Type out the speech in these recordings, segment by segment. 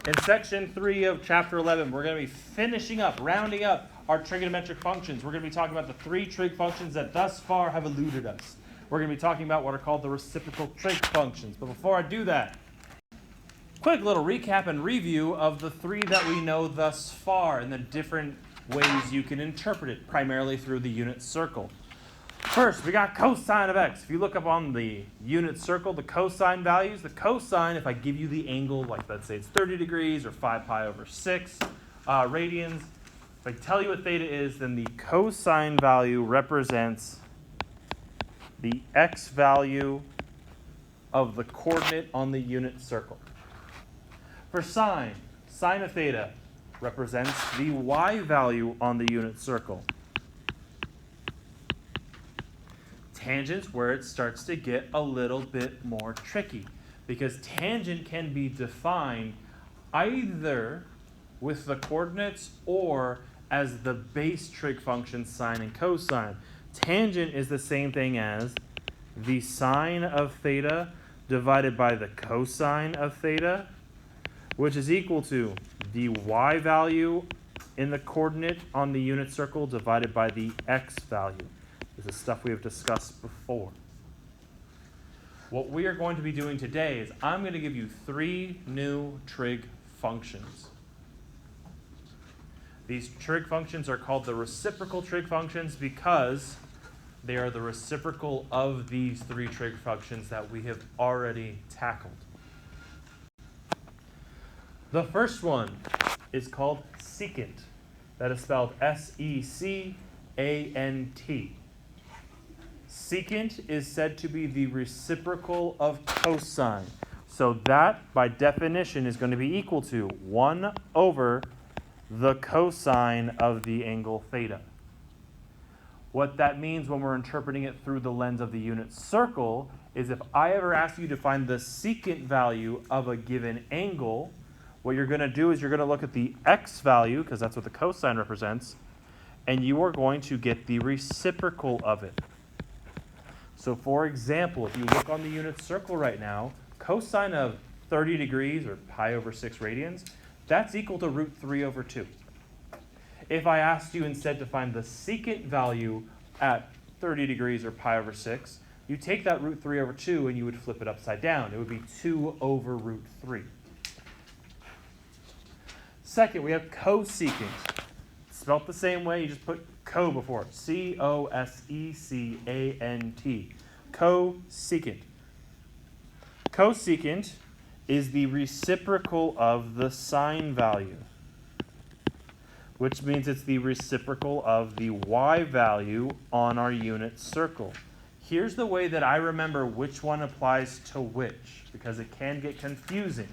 In section 3 of chapter 11, we're going to be finishing up, rounding up our trigonometric functions. We're going to be talking about the 3 trig functions that thus far have eluded us. We're going to be talking about what are called the reciprocal trig functions. But before I do that, quick little recap and review of the 3 that we know thus far and the different ways you can interpret it, primarily through the unit circle. First, we got cosine of x. If you look up on the unit circle, the cosine values, the cosine, if I give you the angle, like let's say it's 30 degrees or 5 pi over 6 radians, if I tell you what theta is, then the cosine value represents the x value of the coordinate on the unit circle. For sine, sine of theta represents the y value on the unit circle. Tangents, where it starts to get a little bit more tricky, because tangent can be defined either with the coordinates or as the base trig functions sine and cosine. Tangent is the same thing as the sine of theta divided by the cosine of theta, which is equal to the y value in the coordinate on the unit circle divided by the x value. This is stuff we have discussed before. What we are going to be doing today is I'm going to give you 3 new trig functions. These trig functions are called the reciprocal trig functions because they are the reciprocal of these 3 trig functions that we have already tackled. The first one is called secant. That is spelled S-E-C-A-N-T. Secant is said to be the reciprocal of cosine. So that, by definition, is going to be equal to 1 over the cosine of the angle theta. What that means when we're interpreting it through the lens of the unit circle is if I ever ask you to find the secant value of a given angle, what you're going to do is you're going to look at the x value, because that's what the cosine represents, and you are going to get the reciprocal of it. So for example, if you look on the unit circle right now, cosine of 30 degrees or pi over 6 radians, that's equal to root 3 over 2. If I asked you instead to find the secant value at 30 degrees or pi over 6, you take that root 3 over 2 and you would flip it upside down. It would be 2 over root 3. Second, we have cosecant. Spelt the same way, you just put co before it. C-O-S-E-C-A-N-T. Cosecant. Cosecant is the reciprocal of the sine value, which means it's the reciprocal of the y value on our unit circle. Here's the way that I remember which one applies to which, because it can get confusing.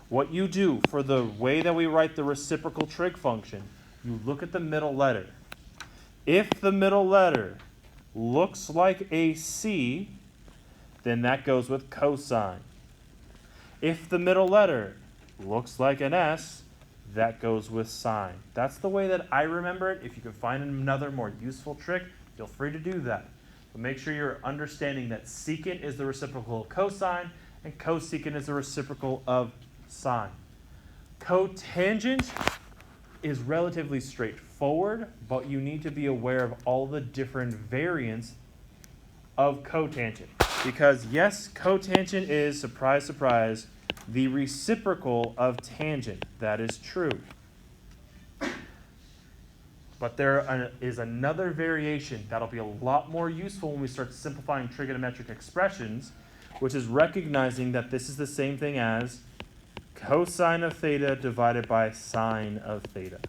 What you do for the way that we write the reciprocal trig function, you look at the middle letter. If the middle letter looks like a C, then that goes with cosine. If the middle letter looks like an S, that goes with sine. That's the way that I remember it. If you can find another more useful trick, feel free to do that. But make sure you're understanding that secant is the reciprocal of cosine and cosecant is the reciprocal of sine. Cotangent is relatively straightforward, but you need to be aware of all the different variants of cotangent. Because yes, cotangent is, surprise, surprise, the reciprocal of tangent. That is true. But there is another variation that'll be a lot more useful when we start simplifying trigonometric expressions, which is recognizing that this is the same thing as cosine of theta divided by sine of theta.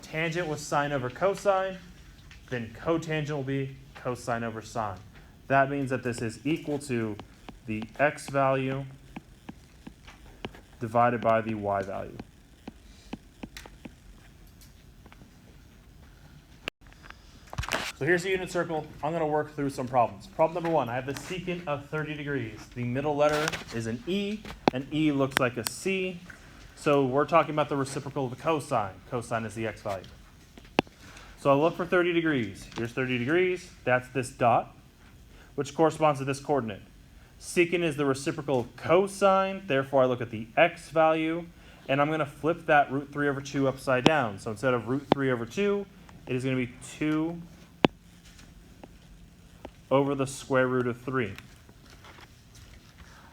Tangent was sine over cosine, then cotangent will be cosine over sine. That means that this is equal to the x value divided by the y value. So here's the unit circle. I'm going to work through some problems. Problem number 1, I have the secant of 30 degrees. The middle letter is an E. An E looks like a C. So we're talking about the reciprocal of the cosine. Cosine is the x value. So I'll look for 30 degrees. Here's 30 degrees. That's this dot, which corresponds to this coordinate. Secant is the reciprocal of cosine, therefore I look at the x value, and I'm going to flip that root 3 over 2 upside down. So instead of root 3 over 2, it is going to be 2 over the square root of 3.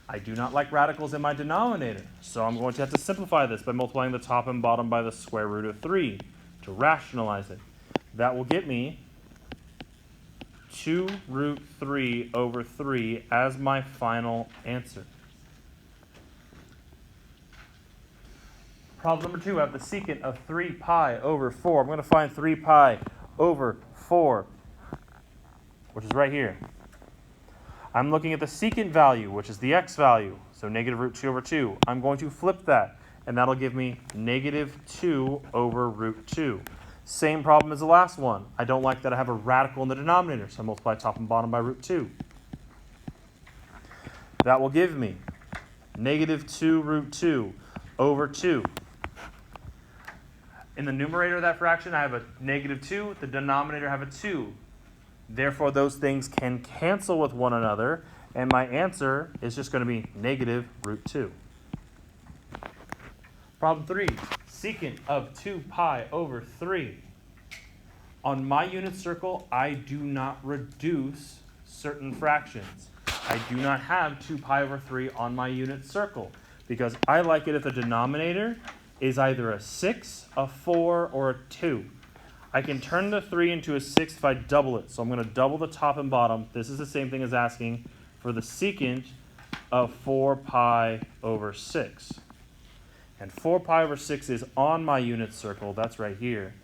I do not like radicals in my denominator, so I'm going to have to simplify this by multiplying the top and bottom by the square root of 3 to rationalize it. That will get me 2 root 3 over 3 as my final answer. Problem number 2, I have the secant of 3 pi over 4. I'm going to find 3 pi over 4, which is right here. I'm looking at the secant value, which is the x value, so negative root 2 over 2. I'm going to flip that, and that'll give me negative 2 over root 2. Same problem as the last one. I don't like that I have a radical in the denominator, so I multiply top and bottom by root 2. That will give me negative 2 root 2 over 2. In the numerator of that fraction, I have a negative 2. The denominator, I have a 2. Therefore, those things can cancel with one another, and my answer is just going to be negative root 2. Problem 3, secant of 2 pi over 3. On my unit circle, I do not reduce certain fractions. I do not have 2 pi over 3 on my unit circle, because I like it if the denominator is either a 6, a 4, or a 2. I can turn the 3 into a 6 if I double it. So I'm going to double the top and bottom. This is the same thing as asking for the secant of 4 pi over 6. And 4 pi over 6 is on my unit circle. That's right here.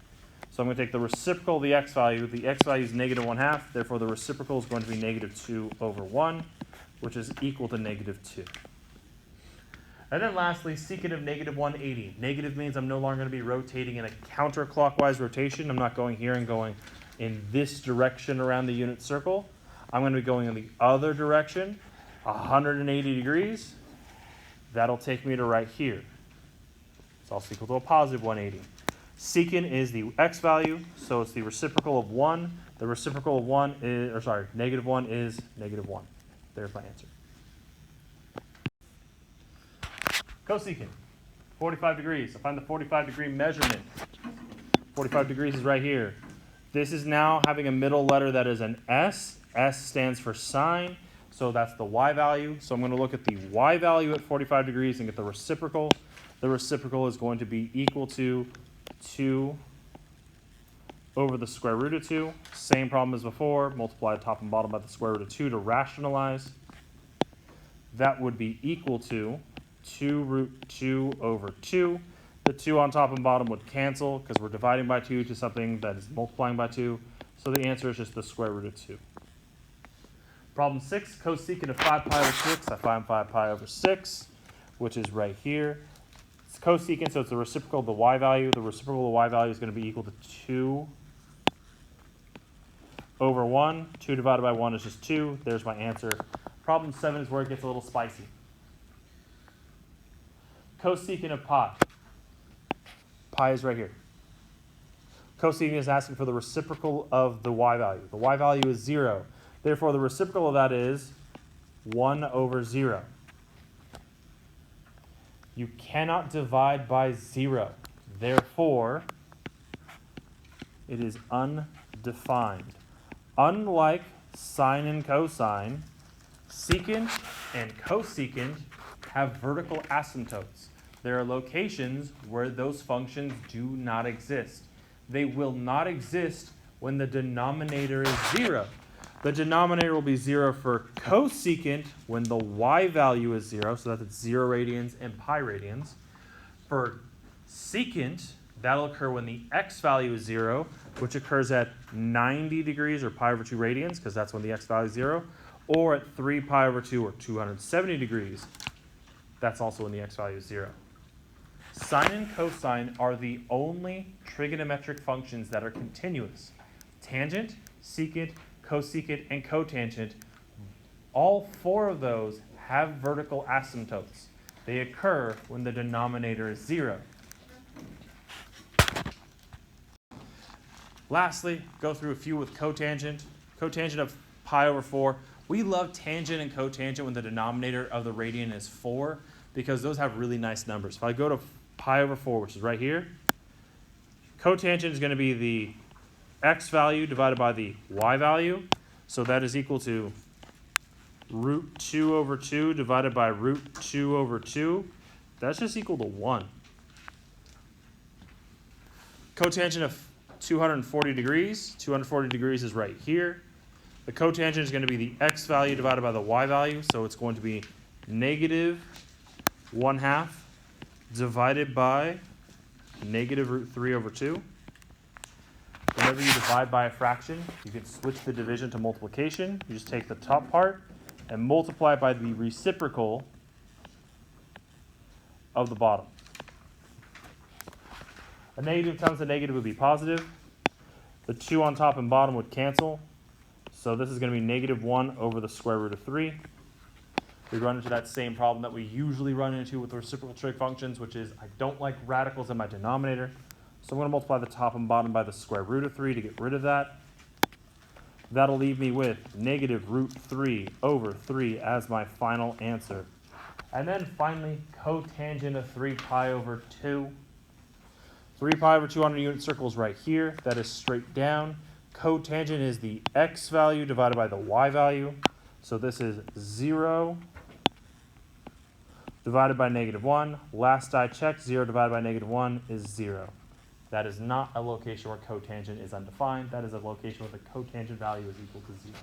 So I'm going to take the reciprocal of the x value. The x value is negative 1/2. Therefore, the reciprocal is going to be negative 2 over 1, which is equal to negative 2. And then lastly, secant of negative 180. Negative means I'm no longer going to be rotating in a counterclockwise rotation. I'm not going here and going in this direction around the unit circle. I'm going to be going in the other direction, 180 degrees. That'll take me to right here. It's also equal to a positive 180. Secant is the x value, so it's the reciprocal of 1. The reciprocal of 1 is, negative 1 is negative 1. There's my answer. Cosecant, 45 degrees. I find the 45 degree measurement. 45 degrees is right here. This is now having a middle letter that is an S. S stands for sine, so that's the y value. So I'm going to look at the y value at 45 degrees and get the reciprocal. The reciprocal is going to be equal to 2 over the square root of 2. Same problem as before. Multiply top and bottom by the square root of 2 to rationalize. That would be equal to 2 root 2 over 2. The 2 on top and bottom would cancel because we're dividing by 2 to something that is multiplying by 2. So the answer is just the square root of 2. Problem 6, cosecant of 5 pi over 6. I find 5 pi over 6, which is right here. It's cosecant, so it's the reciprocal of the y value. The reciprocal of the y value is going to be equal to 2 over 1. 2 divided by 1 is just 2. There's my answer. Problem 7 is where it gets a little spicy. Cosecant of pi. Pi is right here. Cosecant is asking for the reciprocal of the y value. The y value is 0. Therefore, the reciprocal of that is 1 over 0. You cannot divide by 0. Therefore, it is undefined. Unlike sine and cosine, secant and cosecant have vertical asymptotes. There are locations where those functions do not exist. They will not exist when the denominator is 0. The denominator will be 0 for cosecant when the y value is 0, so that's 0 radians and pi radians. For secant, that'll occur when the x value is 0, which occurs at 90 degrees or pi over 2 radians, because that's when the x value is 0, or at 3 pi over 2 or 270 degrees. That's also when the x value is 0. Sine and cosine are the only trigonometric functions that are continuous. Tangent, secant, cosecant, and cotangent, all 4 of those have vertical asymptotes. They occur when the denominator is 0. Lastly, go through a few with cotangent. Cotangent of pi over 4. We love tangent and cotangent when the denominator of the radian is 4 because those have really nice numbers. If I go to pi over 4, which is right here, cotangent is going to be the x value divided by the y value. So that is equal to root 2 over 2 divided by root 2 over 2. That's just equal to 1. Cotangent of 240 degrees. 240 degrees is right here. The cotangent is going to be the x value divided by the y value. So it's going to be negative 1/2 divided by negative root 3 over 2. Whenever you divide by a fraction, you can switch the division to multiplication. You just take the top part and multiply by the reciprocal of the bottom. A negative times a negative would be positive. The 2 on top and bottom would cancel. So this is going to be negative 1 over the square root of 3. We run into that same problem that we usually run into with reciprocal trig functions, which is I don't like radicals in my denominator. So I'm going to multiply the top and bottom by the square root of 3 to get rid of that. That'll leave me with negative root 3 over 3 as my final answer. And then finally, cotangent of 3 pi over 2. 3 pi over 2 on a unit circle is right here. That is straight down. Cotangent is the x value divided by the y value. So this is 0 divided by negative 1. Last I checked, 0 divided by negative 1 is 0. That is not a location where cotangent is undefined. That is a location where the cotangent value is equal to 0.